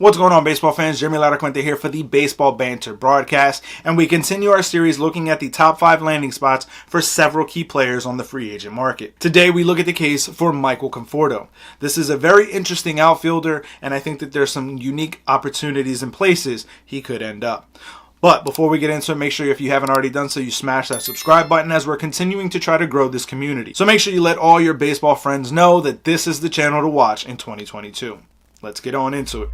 What's going on, baseball fans? Jeremy Laracuente here for the Baseball Banter Broadcast, and we continue our series looking at the top 5 landing spots for several key players on the free agent market. Today, we look at the case for Michael Conforto. This is a very interesting outfielder, and I think that there's some unique opportunities and places he could end up. But before we get into it, make sure if you haven't already done so, you smash that subscribe button as we're continuing to try to grow this community. So make sure you let all your baseball friends know that this is the channel to watch in 2022. Let's get on into it.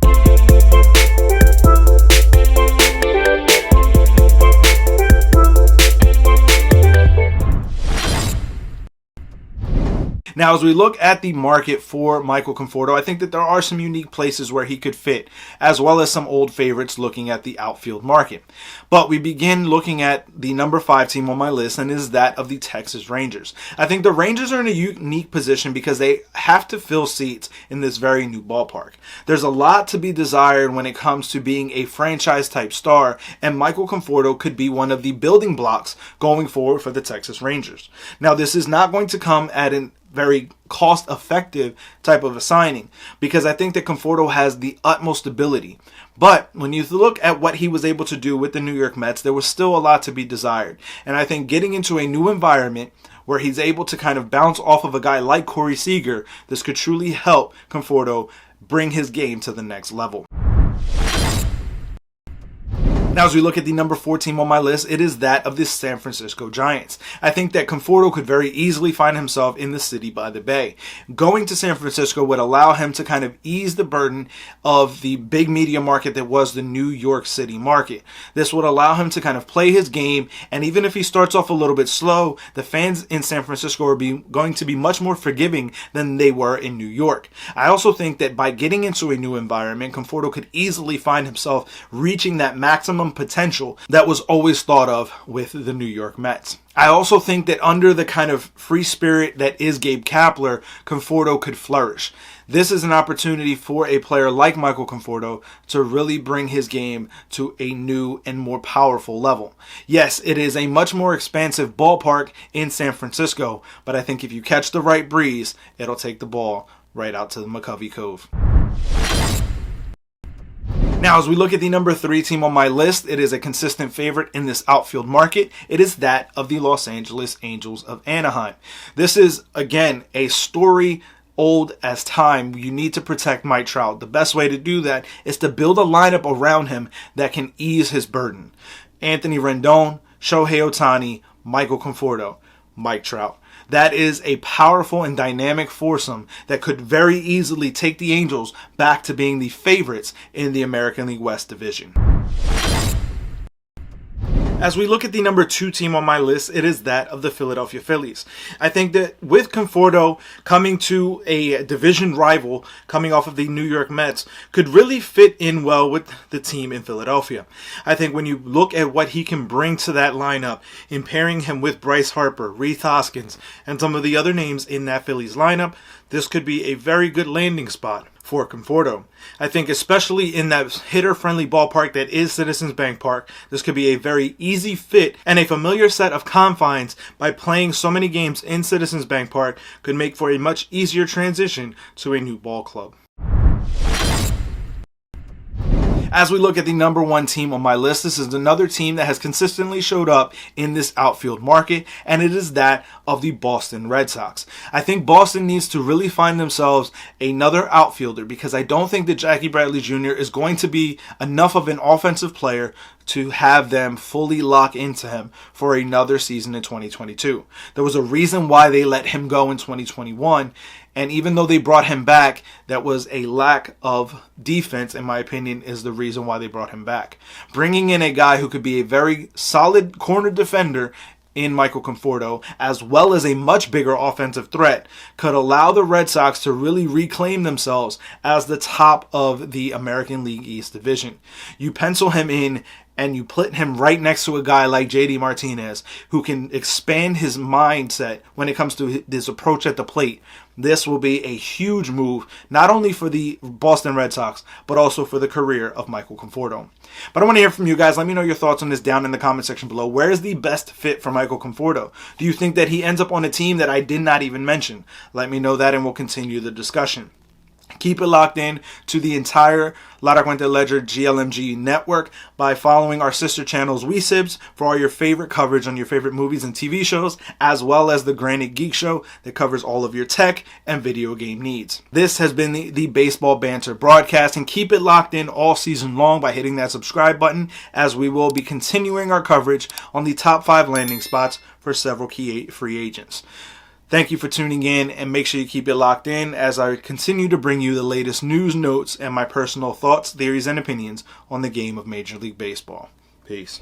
Now, as we look at the market for Michael Conforto, I think that there are some unique places where he could fit, as well as some old favorites looking at the outfield market. But we begin looking at the number 5 team on my list, and is that of the Texas Rangers. I think the Rangers are in a unique position because they have to fill seats in this very new ballpark. There's a lot to be desired when it comes to being a franchise-type star, and Michael Conforto could be one of the building blocks going forward for the Texas Rangers. Now, this is not going to come at an very cost-effective type of a signing, because I think that Conforto has the utmost ability. But when you look at what he was able to do with the New York Mets, there was still a lot to be desired. And I think getting into a new environment where he's able to kind of bounce off of a guy like Corey Seager, this could truly help Conforto bring his game to the next level. Now, as we look at the number 4 team on my list, it is that of the San Francisco Giants. I think that Conforto could very easily find himself in the city by the bay. Going to San Francisco would allow him to kind of ease the burden of the big media market that was the New York City market. This would allow him to kind of play his game, and even if he starts off a little bit slow, the fans in San Francisco are going to be much more forgiving than they were in New York. I also think that by getting into a new environment, Conforto could easily find himself reaching that maximum potential that was always thought of with the New York Mets. I also think that under the kind of free spirit that is Gabe Kapler, Conforto could flourish. This is an opportunity for a player like Michael Conforto to really bring his game to a new and more powerful level. Yes, it is a much more expansive ballpark in San Francisco, but I think if you catch the right breeze, it'll take the ball right out to the McCovey Cove. Now, as we look at the number 3 team on my list, it is a consistent favorite in this outfield market. It is that of the Los Angeles Angels of Anaheim. This is, again, a story old as time. You need to protect Mike Trout. The best way to do that is to build a lineup around him that can ease his burden. Anthony Rendon, Shohei Ohtani, Michael Conforto, Mike Trout. That is a powerful and dynamic foursome that could very easily take the Angels back to being the favorites in the American League West division. As we look at the number 2 team on my list, it is that of the Philadelphia Phillies. I think that with Conforto coming to a division rival, coming off of the New York Mets, could really fit in well with the team in Philadelphia. I think when you look at what he can bring to that lineup, in pairing him with Bryce Harper, Rhys Hoskins, and some of the other names in that Phillies lineup, this could be a very good landing spot for Conforto. I think especially in that hitter-friendly ballpark that is Citizens Bank Park, this could be a very easy fit, and a familiar set of confines by playing so many games in Citizens Bank Park could make for a much easier transition to a new ball club. As we look at the number 1 team on my list, this is another team that has consistently showed up in this outfield market, and it is that of the Boston Red Sox. I think Boston needs to really find themselves another outfielder, because I don't think that Jackie Bradley Jr. is going to be enough of an offensive player to have them fully lock into him for another season in 2022. There was a reason why they let him go in 2021, and even though they brought him back, that was a lack of defense, in my opinion, is the reason why they brought him back. Bringing in a guy who could be a very solid corner defender in Michael Conforto, as well as a much bigger offensive threat, could allow the Red Sox to really reclaim themselves as the top of the American League East division. You pencil him in and you put him right next to a guy like JD Martinez, who can expand his mindset when it comes to his approach at the plate. This will be a huge move, not only for the Boston Red Sox, but also for the career of Michael Conforto. But I want to hear from you guys. Let me know your thoughts on this down in the comment section below. Where is the best fit for Michael Conforto? Do you think that he ends up on a team that I did not even mention? Let me know that and we'll continue the discussion. Keep it locked in to the entire Laracuente Ledger GLMG network by following our sister channels WeSibs for all your favorite coverage on your favorite movies and TV shows, as well as the Granite Geek Show that covers all of your tech and video game needs. This has been the Baseball Banter Broadcast, and keep it locked in all season long by hitting that subscribe button, as we will be continuing our coverage on the top 5 landing spots for several key free agents. Thank you for tuning in, and make sure you keep it locked in as I continue to bring you the latest news, notes, and my personal thoughts, theories, and opinions on the game of Major League Baseball. Peace.